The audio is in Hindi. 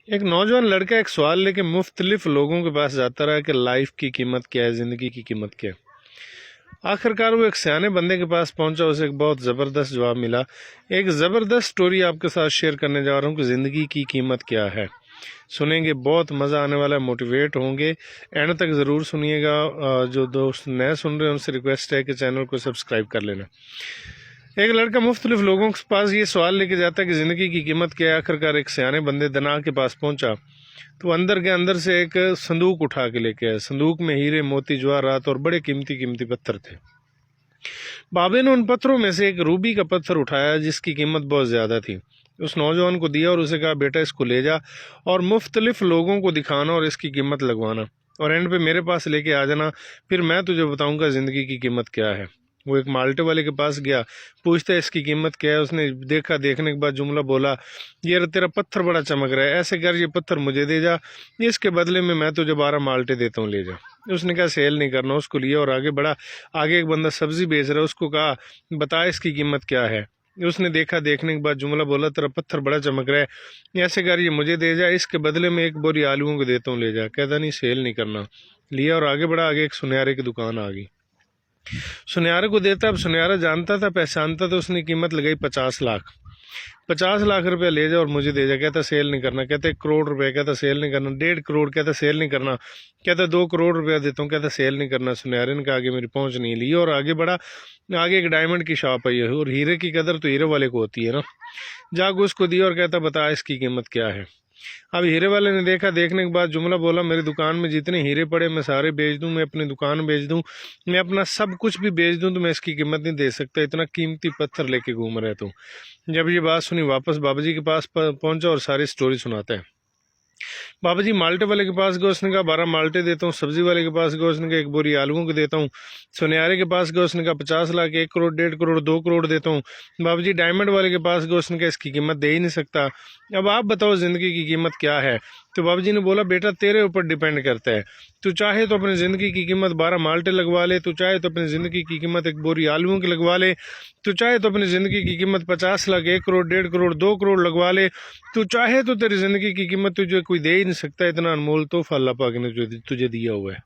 एक नौजवान लड़का एक सवाल लेके मुख्तलिफ लोगों के पास जाता रहा कि लाइफ की कीमत क्या है, ज़िंदगी की कीमत क्या है। आखिरकार वो एक सियाने बंदे के पास पहुंचा, उसे एक बहुत ज़बरदस्त जवाब मिला। एक ज़बरदस्त स्टोरी आपके साथ शेयर करने जा रहा हूँ कि ज़िंदगी की कीमत क्या है। सुनेंगे, बहुत मज़ा आने वाला है, मोटिवेट होंगे। एंड तक ज़रूर सुनिएगा। जो दोस्त नए सुन रहे हैं उनसे रिक्वेस्ट है कि चैनल को सब्सक्राइब कर लेना। एक लड़का मुख्तलिफ लोगों के पास ये सवाल लेके जाता है कि ज़िंदगी की कीमत क्या है। आखिरकार एक सियाने बंदे दना के पास पहुंचा तो अंदर के अंदर से एक संदूक उठा के लेके आया। संदूक में हीरे, मोती, जवाहरात और बड़े कीमती कीमती पत्थर थे। बाबे ने उन पत्थरों में से एक रूबी का पत्थर उठाया जिसकी कीमत बहुत ज़्यादा थी। उस नौजवान को दिया और उसे कहा, बेटा इसको ले जा और मुख्तलिफ लोगों को दिखाना और इसकी कीमत लगवाना, और एंड पे मेरे पास लेके आ जाना, फिर मैं तुझे बताऊंगा ज़िंदगी की कीमत क्या है। वो एक माल्टे वाले के पास गया, पूछता है इसकी कीमत क्या है। उसने देखा, देखने के बाद जुमला बोला, ये तेरा पत्थर बड़ा चमक रहा है, ऐसे कर ये पत्थर मुझे दे जा, इसके बदले में मैं तुझे 12 माल्टे देता हूँ, ले जा। उसने कहा सेल नहीं करना। उसको लिया और आगे बढ़ा। आगे एक बंदा सब्जी बेच रहा है, उसको कहा बता इसकी कीमत क्या है। उसने देखा, देखने के बाद जुमला बोला, तेरा पत्थर बड़ा चमक रहा है, ऐसे कर ये मुझे दे जा, इसके बदले में एक बोरी आलूओं को देता हूँ, ले जा। कहता नहीं सेल नहीं करना। लिया और आगे बढ़ा। आगे एक सुनहरे की दुकान आ गई, सुनहरे को देता। अब सुनहरा जानता था, पहचानता था। उसने कीमत लगाई 50 लाख। 50 लाख रुपया ले जा और मुझे दे जा। कहता सेल नहीं करना। कहते 1 करोड़ रुपया। कहता सेल नहीं करना। 1.5 करोड़। कहता सेल नहीं करना। कहता 2 करोड़ रुपया देता हूँ। कहता सेल नहीं करना। सुनहरे ने कहा आगे मेरी पहुंच नहीं ली और आगे बढ़ा। आगे एक डायमंड की शॉप आई है और हीरे की कदर तो हीरे वाले को होती है ना। जाग उसको दिया और कहता बता इसकी कीमत क्या है। अब हीरे वाले ने देखा, देखने के बाद जुमला बोला, मेरी दुकान में जितने हीरे पड़े मैं सारे बेच दूं, मैं अपनी दुकान बेच दूं, मैं अपना सब कुछ भी बेच दूं, तो मैं इसकी कीमत नहीं दे सकता, इतना कीमती पत्थर लेके घूम रहे तू। जब ये बात सुनी वापस बाबा जी के पास पहुंचा और सारी स्टोरी सुनाता है। बाबा जी माल्टे वाले के पास गए, उसने कहा 12 माल्टे देता हूँ। सब्जी वाले के पास गए, उसने कहा 1 बोरी आलूओं को देता हूँ। सुनहरे के पास गए, उसने कहा 50 लाख, 1 करोड़, 1.5 करोड़, 2 करोड़ देता हूँ। बाबा जी डायमंड वाले के पास गए, उसने कहा इसकी कीमत दे ही नहीं सकता, अब आप बताओ ज़िंदगी की कीमत क्या है। तो बाबा जी ने बोला, बेटा तेरे ऊपर डिपेंड करता है, तू चाहे तो अपनी ज़िंदगी की कीमत 12 माल्टे लगवा ले, तू चाहे तो अपनी ज़िंदगी की कीमत 1 बोरी आलूओं की लगवा ले, तू चाहे तो अपनी ज़िंदगी की कीमत 50 लाख, 1 करोड़, 1.5 करोड़, 2 करोड़ लगवा ले, तू चाहे तो तेरी ज़िंदगी की कीमत तुझे कोई दे ही नहीं सकता, इतना अनमोल तोहफा अल्लाह पाक ने तुझे दिया हुआ है।